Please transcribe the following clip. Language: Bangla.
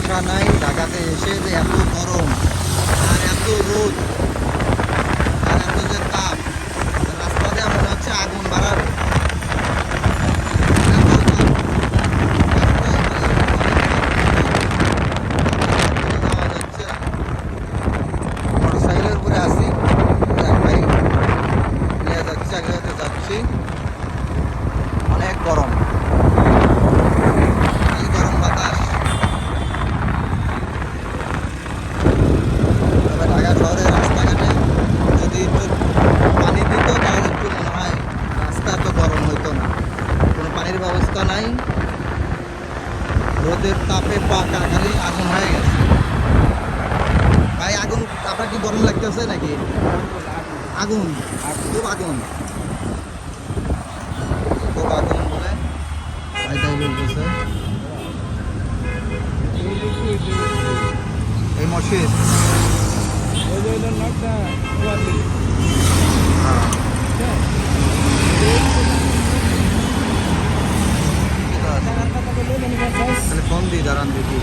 আশা নাই ঢাকাতে এসে যে এত গরম আর এত রোদ আর এত যে তাপ, রাস্তা দিয়ে মনে হচ্ছে আগুন বাড়াবে। মোটরসাইকেলের উপরে আসি, ভাই নিয়ে যাচ্ছি, আগে যাচ্ছি, অনেক গরম, এই গরম বাতাস। তবে ঢাকা শহরের রাস্তাঘাটে যদি একটু পানি দিত তাহলে একটু মনে হয় রাস্তা এত গরম হইতো না। কোনো পানির ব্যবস্থা নাই, রোদের তাপে পাকা খালি আগুন হয়ে গেছে। ভাই আগুন, আপনার কি গরম লাগতেছে নাকি? আগুন, খুব আগুন, খুব আগুন বলে ভাই তাই বলতেছে। এই মসজিদ ফোন দিই, দাঁড়ান দেখি।